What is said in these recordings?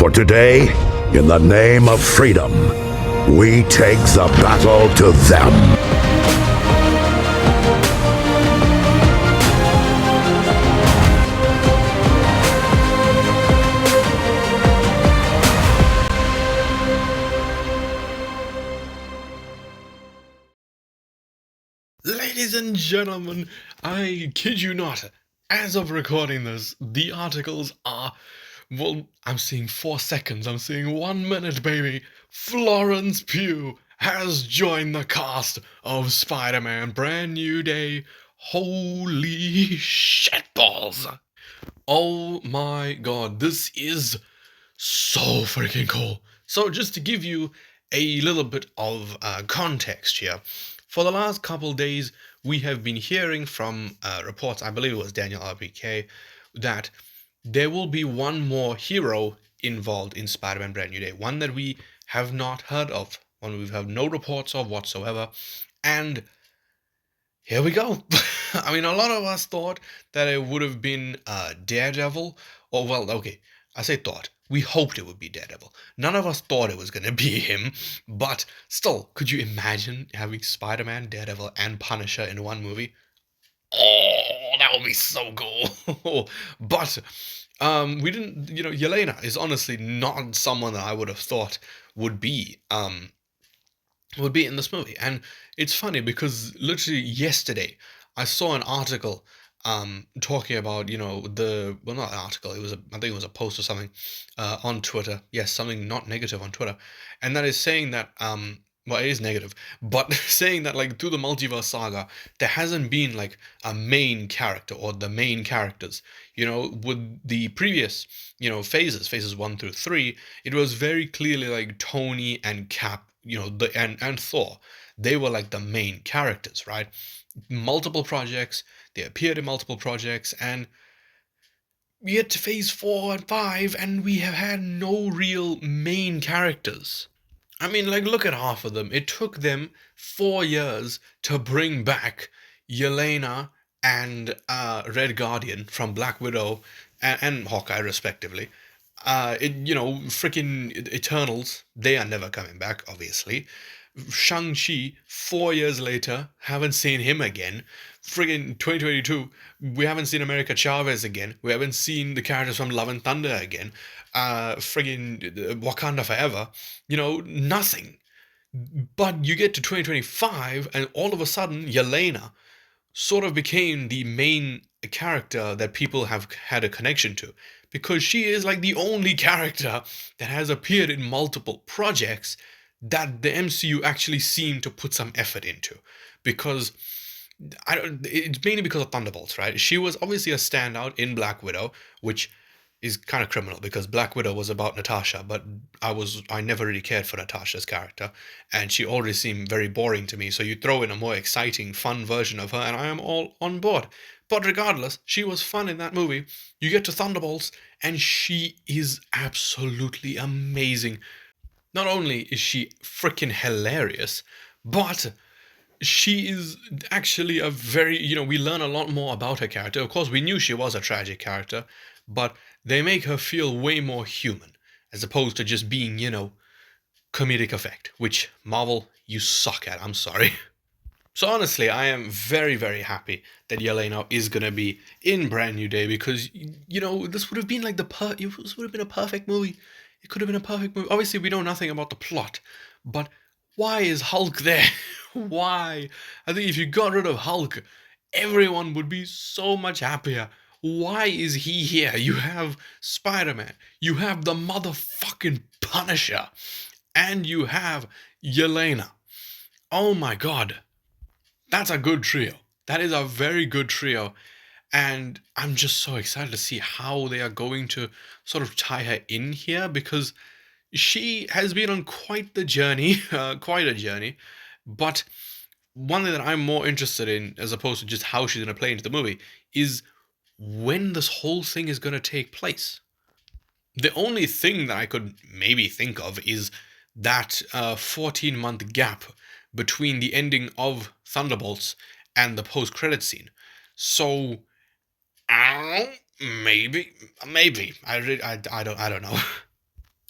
For today, in the name of freedom, we take the battle to them. Ladies and gentlemen, I kid you not, as of recording this, the articles are, well, I'm seeing 4 seconds, I'm seeing 1 minute, baby. Florence Pugh has joined the cast of Spider-Man Brand New Day. Holy shitballs! Oh my god, this is so freaking cool. So just to give you a little bit of context here, for the last couple days we have been hearing from reports, I believe it was Daniel RPK, that there will be one more hero involved in Spider-Man Brand New Day, one that we have not heard of, one we have no reports of whatsoever, and here we go. I mean, a lot of us thought that it would have been Daredevil, or well, okay, I say thought. We hoped it would be Daredevil. None of us thought it was going to be him, but still, could you imagine having Spider-Man, Daredevil, and Punisher in one movie? Oh, that would be so cool. But we didn't, Yelena is honestly not someone that I would have thought would be in this movie. And it's funny because literally yesterday I saw an article talking about, not an article, I think it was a post or something on Twitter. Yes, something not negative on Twitter. And that is saying that well, it is negative, but saying that like through the multiverse saga, there hasn't been like a main character or the main characters. With the previous, phases 1 through 3, it was very clearly like Tony and Cap, and Thor. They were like the main characters, right? Multiple projects, they appeared in multiple projects, and we get to phase 4 and 5, and we have had no real main characters. I mean, like, look at half of them. It took them 4 years to bring back Yelena and Red Guardian from Black Widow and Hawkeye, respectively. Freaking Eternals, they are never coming back, obviously. Shang-Chi, 4 years later, haven't seen him again. Friggin' 2022, we haven't seen America Chavez again. We haven't seen the characters from Love and Thunder again. Wakanda Forever. Nothing. But you get to 2025, and all of a sudden, Yelena sort of became the main character that people have had a connection to, because she is like the only character that has appeared in multiple projects that the MCU actually seemed to put some effort into. Because it's mainly because of Thunderbolts, right? She was obviously a standout in Black Widow, which is kind of criminal because Black Widow was about Natasha, but I never really cared for Natasha's character, and she always seemed very boring to me. So you throw in a more exciting, fun version of her, and I am all on board. But regardless, she was fun in that movie. You get to Thunderbolts, and she is absolutely amazing. Not only is she freaking hilarious, but she is actually a very, we learn a lot more about her character. Of course, we knew she was a tragic character, but they make her feel way more human, as opposed to just being, comedic effect, which Marvel, you suck at, I'm sorry. So honestly, I am very, very happy that Yelena is gonna be in Brand New Day, because this would have been like this would have been a perfect movie. It could have been a perfect movie. Obviously, we know nothing about the plot, but why is Hulk there? Why? I think if you got rid of Hulk, everyone would be so much happier. Why is he here? You have Spider-Man, you have the motherfucking Punisher, and you have Yelena. Oh my god. That's a good trio. That is a very good trio. And I'm just so excited to see how they are going to sort of tie her in here, because she has been on quite the journey, quite a journey. But one thing that I'm more interested in, as opposed to just how she's going to play into the movie, is when this whole thing is going to take place. The only thing that I could maybe think of is that 14-month gap between the ending of Thunderbolts and the post-credit scene. So, maybe I don't know.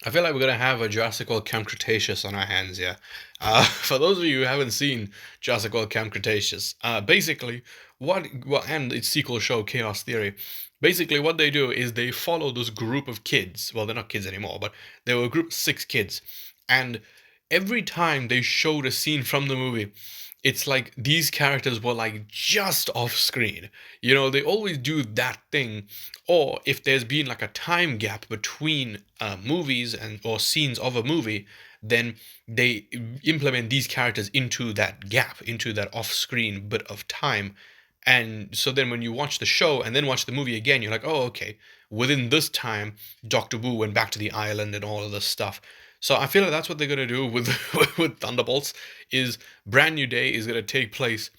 I feel like we're gonna have a Jurassic World Camp Cretaceous on our hands here. For those of you who haven't seen Jurassic World Camp Cretaceous, basically and its sequel show Chaos Theory, basically what they do is they follow this group of kids. Well, they're not kids anymore, but they were a group of 6 kids, and every time they showed a scene from the movie, it's like these characters were like just off screen. They always do that thing, or if there's been like a time gap between movies and or scenes of a movie, then they implement these characters into that gap, into that off-screen bit of time. And so then when you watch the show and then watch the movie again, you're like, oh, okay, within this time, Dr. Wu went back to the island and all of this stuff. So I feel like that's what they're gonna do with with Thunderbolts. Is Brand New Day is gonna take place,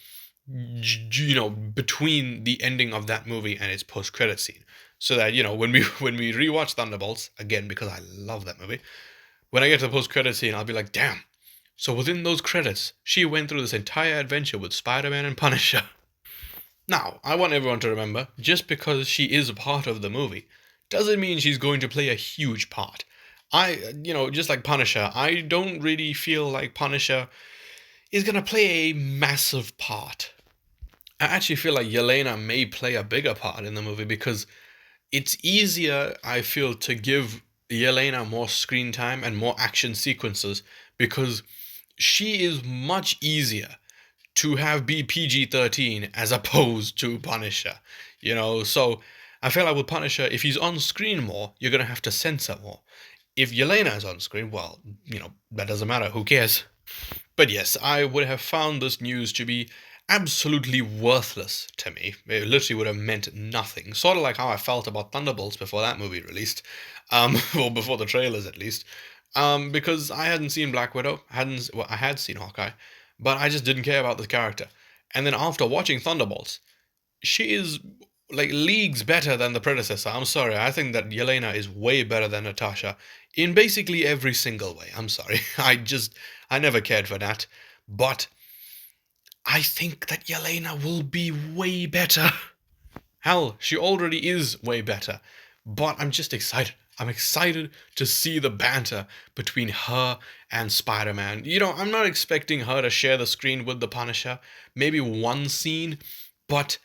between the ending of that movie and its post-credit scene, so that when we when we rewatch Thunderbolts again, because I love that movie, when I get to the post-credit scene, I'll be like, damn. So within those credits, she went through this entire adventure with Spider-Man and Punisher. Now, I want everyone to remember, just because she is a part of the movie, doesn't mean she's going to play a huge part. Just like Punisher, I don't really feel like Punisher is going to play a massive part. I actually feel like Yelena may play a bigger part in the movie because it's easier, I feel, to give Yelena more screen time and more action sequences because she is much easier to have be PG-13 as opposed to Punisher. So I feel like with Punisher, if he's on screen more, you're gonna have to censor more. If Yelena is on screen, well, that doesn't matter. Who cares? But yes, I would have found this news to be absolutely worthless to me. It literally would have meant nothing. Sort of like how I felt about Thunderbolts before that movie released, or before the trailers at least, because I hadn't seen Black Widow, I had seen Hawkeye, but I just didn't care about this character. And then after watching Thunderbolts, she is like leagues better than the predecessor. I'm sorry, I think that Yelena is way better than Natasha in basically every single way. I'm sorry, I never cared for that, but I think that Yelena will be way better. Hell, she already is way better. But I'm just excited. I'm excited to see the banter between her and Spider-Man. I'm not expecting her to share the screen with the Punisher. Maybe one scene, but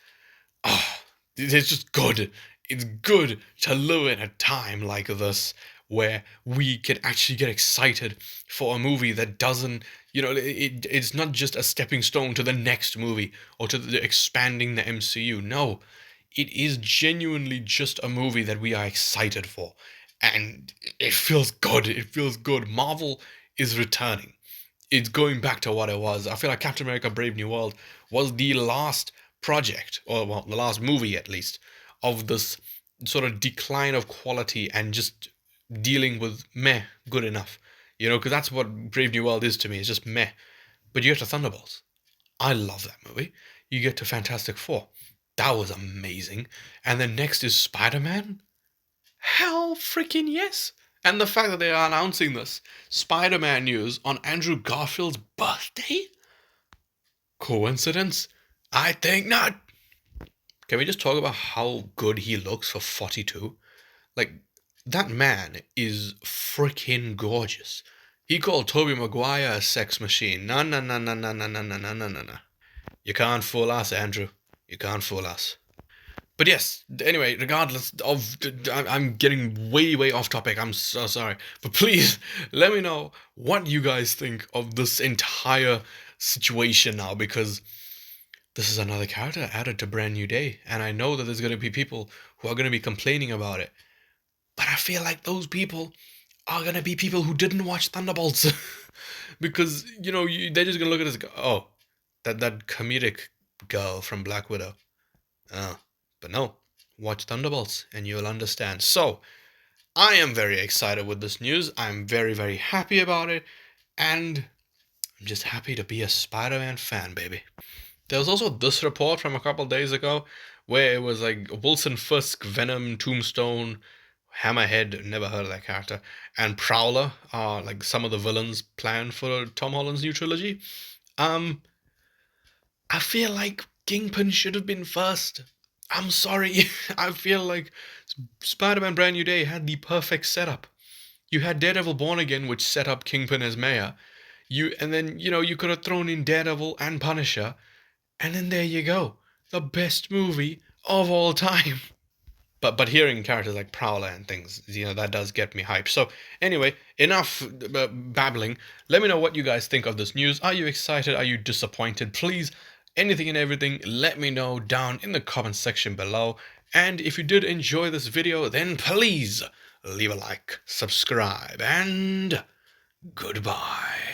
oh, it's just good. It's good to live in a time like this where we can actually get excited for a movie that doesn't, it's not just a stepping stone to the next movie or to expanding the MCU. No, it is genuinely just a movie that we are excited for. And it feels good. It feels good. Marvel is returning. It's going back to what it was. I feel like Captain America Brave New World was the last project, or well, the last movie at least, of this sort of decline of quality and just dealing with meh, good enough. Because that's what Brave New World is to me. It's just meh. But you get to Thunderbolts. I love that movie. You get to Fantastic Four. That was amazing. And then next is Spider-Man. Hell freaking yes. And the fact that they are announcing this Spider-Man news on Andrew Garfield's birthday? Coincidence? I think not. Can we just talk about how good he looks for 42? Like, that man is freaking gorgeous. He called Tobey Maguire a sex machine. No, no, no, no, no, no, no, no, no, no, no, no. You can't fool us, Andrew. You can't fool us. But yes, anyway, regardless of, I'm getting way, way off topic. I'm so sorry. But please let me know what you guys think of this entire situation now, because this is another character added to Brand New Day. And I know that there's going to be people who are going to be complaining about it. But I feel like those people are going to be people who didn't watch Thunderbolts. Because, they're just going to look at this and go, oh, that comedic girl from Black Widow. Oh. But no, watch Thunderbolts and you'll understand. So, I am very excited with this news. I'm very, very happy about it. And I'm just happy to be a Spider-Man fan, baby. There was also this report from a couple days ago where it was like Wilson Fisk, Venom, Tombstone, Hammerhead, never heard of that character, and Prowler are like some of the villains planned for Tom Holland's new trilogy. I feel like Kingpin should have been first. I'm sorry. I feel like Spider-Man Brand New Day had the perfect setup. You had Daredevil Born Again, which set up Kingpin as mayor. And then, you could have thrown in Daredevil and Punisher, and then there you go. The best movie of all time. But hearing characters like Prowler and things, that does get me hyped. So anyway, enough babbling. Let me know what you guys think of this news. Are you excited? Are you disappointed? Please, anything and everything, let me know down in the comment section below. And if you did enjoy this video, then please leave a like, subscribe, and goodbye.